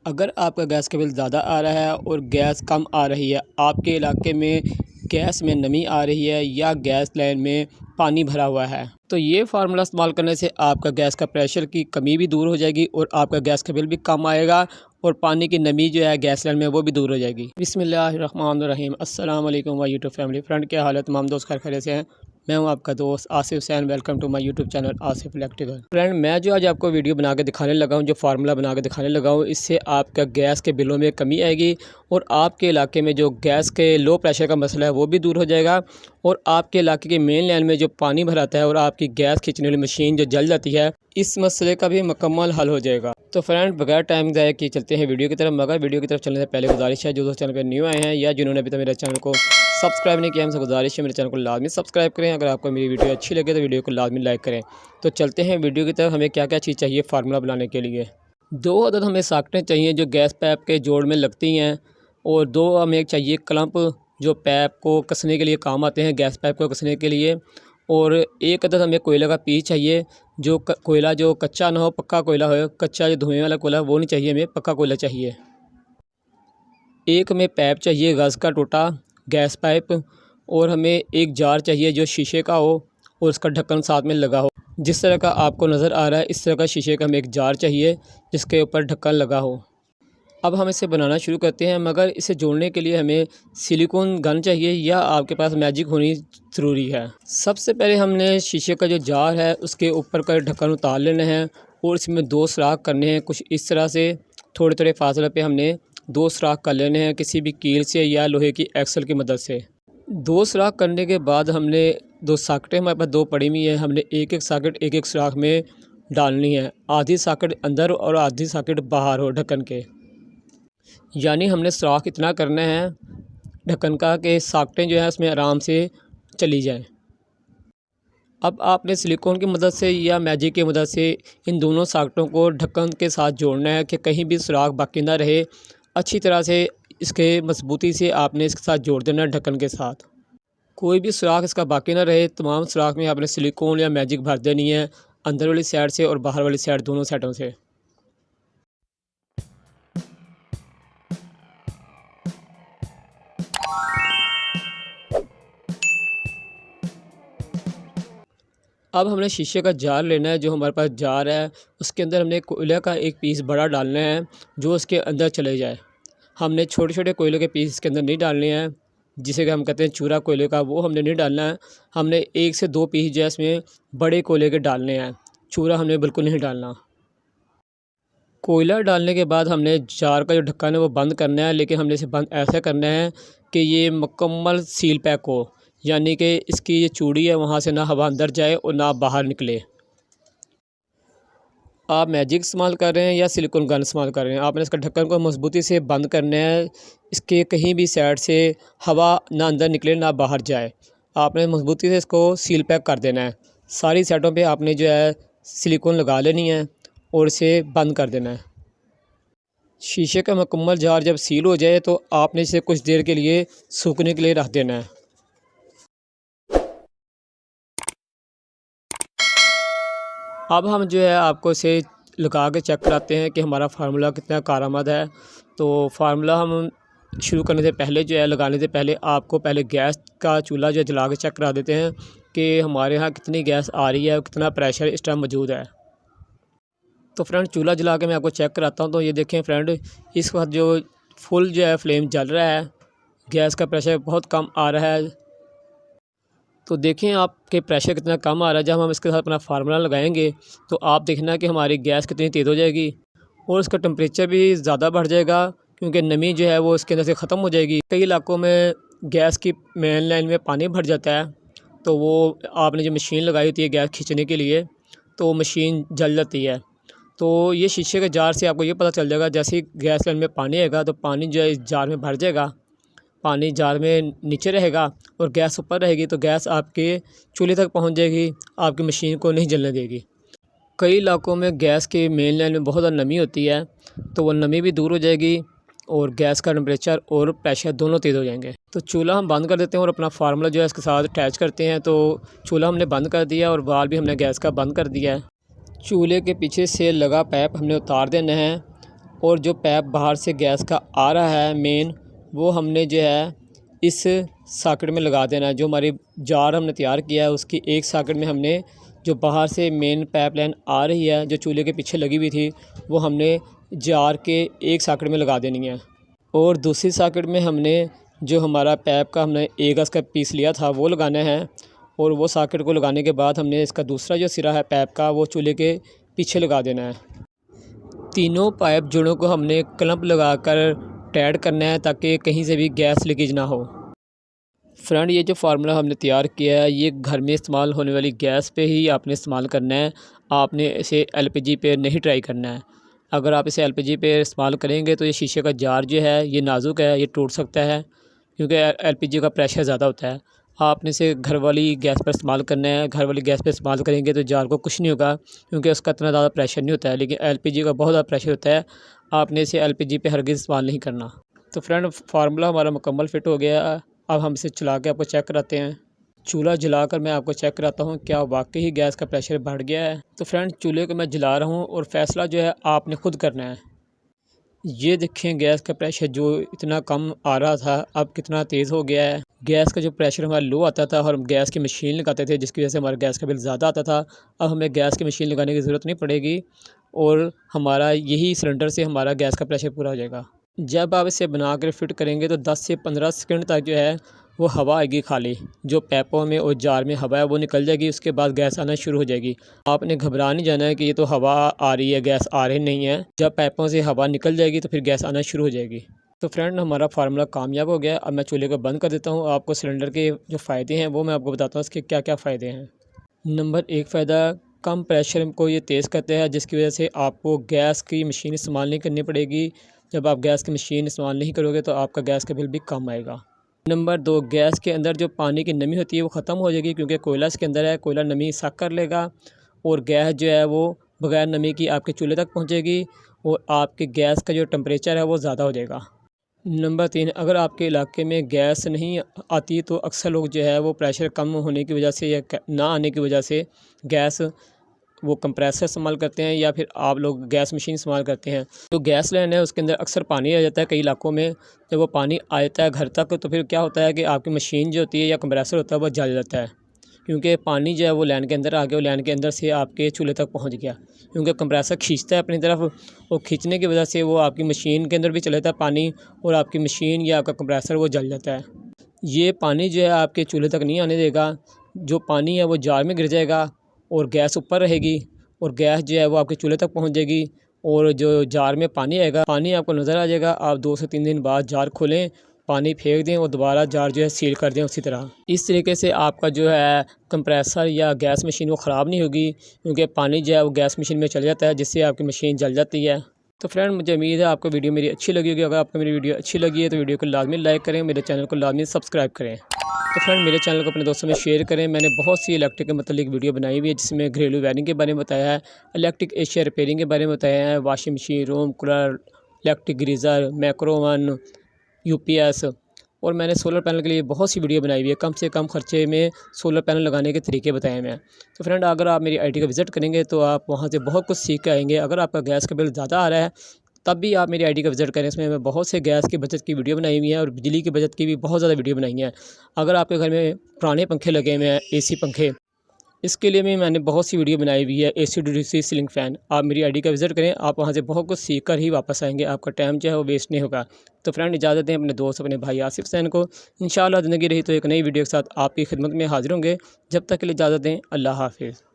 अगर आपका गैस का बिल ज़्यादा आ रहा है और गैस कम आ रही है, आपके इलाके में गैस में नमी आ रही है या गैस लाइन में पानी भरा हुआ है, तो ये फार्मूला इस्तेमाल करने से आपका गैस का प्रेशर की कमी भी दूर हो जाएगी और आपका गैस का बिल भी कम आएगा और पानी की नमी जो है गैस लाइन में वो भी दूर हो जाएगी। बिस्मिल्लाहिर्रहमानिर्रहीम। अस्सलाम वालेकुम माय यूट्यूब फैमिली फ्रेंड, क्या हाल है तमाम दोस्त खैरियत से हैं। मैं हूं आपका दोस्त Asif Hussain. Welcome to my YouTube channel Asif electrical. Friend, मैं जो आज आपको वीडियो बना के दिखाने लगा हूं, जो फार्मूला बना के दिखाने लगा हूं, इससे आपका गैस के बिलों में कमी आएगी और आपके इलाके में जो गैस के लो प्रेशर का मसला है वो भी दूर हो जाएगा और आपके इलाके के मेन लाइन में जो पानी भराता है और आपकी गैस खींचने वाली मशीन जो जल जाती है, इस मसले का भी मुकम्मल हल हो जाएगा। तो फ्रेंड, बगैर टाइम ज़ाया किए चलते हैं वीडियो की तरफ। मगर वीडियो की तरफ चलने से पहले गुजारिश है, जो दोस्त चैनल पर न्यू आए हैं या जिन्होंने अभी तक मेरे चैनल को सब्सक्राइब नहीं किया, हमसे गुजारिश है मेरे चैनल को लाजमी सब्सक्राइब करें। अगर आपको मेरी वीडियो अच्छी लगे तो वीडियो को लाजमी लाइक करें। तो चलते हैं वीडियो की तरफ। हमें क्या क्या चीज़ चाहिए फार्मूला बनाने के लिए। 2 अदद हमें साकटें चाहिए जो गैस पाइप के जोड़ में लगती हैं और 2 हमें चाहिए क्लम्प जो पाइप को कसने के लिए काम आते हैं, गैस पाइप को कसने के लिए। और 1 अदद हमें कोयले का पीस चाहिए, जो कोयला जो कच्चा ना हो, पक्का कोयला हो। कच्चा जो धुएँ वाला कोयला वो नहीं चाहिए, हमें पक्का कोयला चाहिए। 1 हमें पाइप चाहिए गज़ का टूटा गैस पाइप और हमें 1 जार चाहिए जो शीशे का हो और उसका ढक्कन साथ में लगा हो। जिस तरह का आपको नज़र आ रहा है इस तरह का शीशे का हमें 1 जार चाहिए जिसके ऊपर ढक्कन लगा हो। अब हम इसे बनाना शुरू करते हैं, मगर इसे जोड़ने के लिए हमें सिलिकॉन गन चाहिए या आपके पास मैजिक होनी ज़रूरी है। सबसे पहले हमने शीशे का जो जार है उसके ऊपर का ढक्कन उतार लेना है और इसमें 2 सुराख करने हैं। कुछ इस तरह से थोड़े थोड़े फासले पे हमने 2 सुराख कर लेने हैं किसी भी कील से या लोहे की एक्सल की मदद से। 2 सुराख करने के बाद हमने 2 साकटें हमारे पास 2 पड़ी हुई हैं, हमने एक एक साकेट एक एक सुराख में डालनी है। आधी साकेट अंदर और आधी साकेट बाहर हो ढक्कन के, यानी हमने सुराख इतना करना है ढक्कन का कि साकटें जो है उसमें आराम से चली जाएं। अब आपने सिलिकॉन की मदद से या मैजिक की मदद से इन दोनों साकटों को ढक्कन के साथ जोड़ना है कि कहीं भी सुराख बाकी ना रहे। अच्छी तरह से इसके मजबूती से आपने इसके साथ जोड़ देना है ढक्कन के साथ। कोई भी सुराख इसका बाकी ना रहे। तमाम सुराख में आपने सिलिकॉन या मैजिक भर देनी है, अंदर वाली साइड से और बाहर वाली साइड, दोनों साइडों से। अब हमने शीशे का जार लेना है। जो हमारे पास जार है उसके अंदर हमने कोयले का एक पीस बड़ा डालना है जो उसके अंदर चले जाए। हमने छोटे छोटे कोयले के पीस इसके अंदर नहीं डालने हैं, जिसे कि हम कहते हैं चूरा कोयले का, वो हमने नहीं डालना है। हमने 1 से 2 पीस जो है इसमें बड़े कोयले के डालने हैं, चूरा हमने बिल्कुल नहीं डालना। कोयला डालने के बाद हमने जार का जो ढक्कन है वो बंद करना है, लेकिन हमने इसे बंद ऐसा करना है कि ये मुकम्मल सील पैक हो, यानी कि इसकी ये चूड़ी है वहाँ से ना हवा अंदर जाए और ना बाहर निकले। आप मैजिक इस्तेमाल कर रहे हैं या सिलिकॉन गन इस्तेमाल कर रहे हैं, आपने इसका ढक्कन को मजबूती से बंद करना है। इसके कहीं भी साइड से हवा ना अंदर निकले ना बाहर जाए। आपने मजबूती से इसको सील पैक कर देना है। सारी साइडों पे आपने जो है सिलिकॉन लगा लेनी है और इसे बंद कर देना है। शीशे का मुकम्मल जार जब सील हो जाए तो आपने इसे कुछ देर के लिए सूखने के लिए रख देना है। अब हम जो है आपको इसे लगा के चेक कराते हैं कि हमारा फार्मूला कितना कारआमद है। तो फार्मूला हम शुरू करने से पहले जो है, लगाने से पहले आपको पहले गैस का चूल्हा जो है जला के चेक करा देते हैं कि हमारे यहाँ कितनी गैस आ रही है, कितना प्रेशर इस टाइम मौजूद है। तो फ्रेंड, चूल्हा जला के मैं आपको चेक कराता हूँ। तो ये देखें फ्रेंड, इस वक्त जो फुल जो है फ्लेम जल रहा है, गैस का प्रेशर बहुत कम आ रहा है। तो देखें आपके प्रेशर कितना कम आ रहा है। जब हम इसके साथ अपना फार्मूला लगाएंगे तो आप देखना कि हमारी गैस कितनी तेज़ हो जाएगी और इसका टेम्परेचर भी ज़्यादा बढ़ जाएगा, क्योंकि नमी जो है वो इसके अंदर से ख़त्म हो जाएगी। कई इलाकों में गैस की मेन लाइन में पानी भर जाता है, तो वो आपने जो मशीन लगाई होती है गैस खींचने के लिए, तो वो मशीन जल जाती है। तो ये शीशे के जार से आपको ये पता चल जाएगा, जैसे ही गैस लाइन में पानी आएगा तो पानी जो है इस जार में भर जाएगा, पानी जार में नीचे रहेगा और गैस ऊपर रहेगी। तो गैस आपके चूल्हे तक पहुंच जाएगी, आपकी मशीन को नहीं जलने देगी। कई इलाकों में गैस के मेन लाइन में बहुत ज़्यादा नमी होती है, तो वो नमी भी दूर हो जाएगी और गैस का टेम्परेचर और प्रेशर दोनों तेज़ हो जाएंगे। तो चूल्हा हम बंद कर देते हैं और अपना फार्मूला जो है इसके साथ अटैच करते हैं। तो चूल्हा हमने बंद कर दिया और वाल्व भी हमने गैस का बंद कर दिया है। चूल्हे के पीछे से लगा पाइप हमने उतार देना है और जो पैप बाहर से गैस का आ रहा है मेन, वो हमने जो है इस सॉकेट में लगा देना है। जो हमारी जार हमने तैयार किया है उसकी एक सॉकेट में हमने जो बाहर से मेन पाइपलाइन आ रही है जो चूल्हे के पीछे लगी हुई थी वो हमने जार के एक सॉकेट में लगा देनी है। और दूसरी सॉकेट में हमने जो हमारा पैप का हमने एक गज का पीस लिया था वो लगाना है। और वो सॉकेट को लगाने के बाद हमने इसका दूसरा जो सिरा है पैप का वो चूल्हे के पीछे लगा देना है। तीनों पाइप जोड़ों को हमने क्लैंप लगाकर टाइट करना है ताकि कहीं से भी गैस लीकेज ना हो। फ्रेंड, ये जो फार्मूला हमने तैयार किया है ये घर में इस्तेमाल होने वाली गैस पे ही आपने इस्तेमाल करना है। आपने इसे एलपीजी पे नहीं ट्राई करना है। अगर आप इसे एलपीजी पे इस्तेमाल करेंगे तो ये शीशे का जार जो है ये नाजुक है, ये टूट सकता है क्योंकि एलपीजी का प्रेशर ज़्यादा होता है। आपने इसे घर वाली गैस पर इस्तेमाल करना है। घर वाली गैस पर इस्तेमाल करेंगे तो जार को कुछ नहीं होगा क्योंकि उसका इतना ज़्यादा प्रेशर नहीं होता है, लेकिन एलपीजी का बहुत ज़्यादा प्रेशर होता है। आपने इसे एलपीजी पे हरगिज़ इस्तेमाल नहीं करना। तो फ्रेंड, फार्मूला हमारा मुकम्मल फिट हो गया। अब हम इसे चला के आपको चेक कराते हैं। चूल्हा जलाकर मैं आपको चेक कराता हूँ क्या वाकई ही गैस का प्रेशर बढ़ गया है। तो फ्रेंड, चूल्हे को मैं जला रहा हूँ और फ़ैसला जो है आपने खुद करना है। ये देखें गैस का प्रेशर जो इतना कम आ रहा था अब कितना तेज़ हो गया है। गैस का जो प्रेशर हमारा लो आता था और हम गैस की मशीन लगाते थे जिसकी वजह से हमारा गैस का बिल ज़्यादा आता था, अब हमें गैस की मशीन लगाने की ज़रूरत नहीं पड़ेगी और हमारा यही सिलेंडर से हमारा गैस का प्रेशर पूरा हो जाएगा। जब आप इसे बना कर फिट करेंगे तो 10 से 15 सेकंड तक जो है वो हवा आएगी, खाली जो पैपों में और जार में हवा है वो निकल जाएगी। उसके बाद गैस आना शुरू हो जाएगी। आपने घबरा नहीं जाना है कि ये तो हवा आ रही है गैस आ रही नहीं है। जब पैपों से हवा निकल जाएगी तो फिर गैस आना शुरू हो जाएगी। तो फ्रेंड, हमारा फार्मूला कामयाब हो गया। अब मैं चूल्हे को बंद कर देता हूँ। आपको सिलेंडर के जो फ़ायदे हैं वो मैं आपको बताता हूँ इसके क्या क्या फ़ायदे हैं। नंबर 1 फ़ायदा, कम प्रेशर को ये तेज़ करते हैं जिसकी वजह से आपको गैस की मशीन इस्तेमाल नहीं करनी पड़ेगी। जब आप गैस की मशीन इस्तेमाल नहीं करोगे तो आपका गैस का बिल भी कम आएगा। नंबर 2, गैस के अंदर जो पानी की नमी होती है वो ख़त्म हो जाएगी क्योंकि कोयला इसके अंदर है। कोयला नमी सक कर लेगा और गैस जो है वो बग़ैर नमी की आपके चूल्हे तक पहुंचेगी और आपके गैस का जो टेम्परेचर है वो ज़्यादा हो जाएगा। नंबर 3, अगर आपके इलाके में गैस नहीं आती तो अक्सर लोग जो है वो प्रेशर कम होने की वजह से या ना आने की वजह से गैस वो कंप्रेसर इस्तेमाल करते हैं या फिर आप लोग गैस मशीन इस्तेमाल करते हैं। तो गैस लाइन है उसके अंदर अक्सर पानी आ जाता है कई इलाकों में। जब वो पानी आ जाता है घर तक तो फिर क्या होता है कि आपकी मशीन जो होती है या कंप्रेसर होता है वो जल जाता है क्योंकि पानी जो है वो लाइन के अंदर आ गया, वो लाइन के अंदर से आपके चूल्हे तक पहुंच गया क्योंकि कंप्रेसर खींचता है अपनी तरफ और खींचने की वजह से वो आपकी मशीन के अंदर भी चला जाता है पानी और आपकी मशीन या आपका कंप्रेसर वो जल जाता है। ये पानी जो है आपके चूल्हे तक नहीं आने देगा। जो पानी है वो जार में गिर जाएगा और गैस ऊपर रहेगी और गैस जो है वो आपके चूल्हे तक पहुंच जाएगी और जो जार में पानी आएगा पानी आपको नज़र आ जाएगा। आप 2 से 3 दिन बाद जार खोलें, पानी फेंक दें और दोबारा जार जो है सील कर दें उसी तरह। इस तरीके से आपका जो है कंप्रेसर या गैस मशीन वो ख़राब नहीं होगी क्योंकि पानी जो है वो गैस मशीन में चल जाता है जिससे आपकी मशीन जल जाती है। तो फ्रेंड, मुझे उम्मीद है आपको वीडियो मेरी अच्छी लगी होगी। अगर आपको मेरी वीडियो अच्छी लगी है तो वीडियो को लाजमी लाइक करें, मेरे चैनल को लाजमी सब्सक्राइब करें। तो फ्रेंड, मेरे चैनल को अपने दोस्तों में शेयर करें। मैंने बहुत सी इलेक्ट्रिक के मतलब वीडियो बनाई हुई है जिसमें घरेलू वायरिंग के बारे में बताया है, इलेक्ट्रिक एशिया रिपेयरिंग के बारे में बताया है, washing machine, room cooler, electric geyser, micro oven, UPS और मैंने सोलर पैनल के लिए बहुत सी वीडियो बनाई हुई है। कम से कम खर्चे में सोलर पैनल लगाने के तरीके बताए हैं। तो फ्रेंड, अगर आप मेरी आईडी का विज़िट करेंगे तो आप वहाँ से बहुत कुछ सीख के आएंगे। अगर आपका गैस का बिल ज़्यादा आ रहा है तब भी आप मेरी आईडी का विज़िट करें। इसमें मैं बहुत से गैस की बचत की वीडियो बनाई हुई है और बिजली की बचत की भी बहुत ज़्यादा वीडियो बनाई है। अगर आपके घर में पुराने पंखे लगे हुए हैं, एसी पंखे, इसके लिए भी मैंने बहुत सी वीडियो बनाई हुई है। एसी डीसी सीलिंग फ़ैन, आप मेरी आईडी का विज़िट करें, आप वहाँ से बहुत कुछ सीख कर ही वापस आएंगे। आपका टाइम जो है वो वेस्ट नहीं होगा। तो फ्रेंड, इजाज़त दें अपने दोस्त अपने भाई आसिफ हुसैन को। इंशाअल्लाह ज़िंदगी रही तो एक नई वीडियो के साथ आपकी खिदमत में हाजिर होंगे। जब तक के लिए इजाज़त दें, अल्लाह हाफिज़।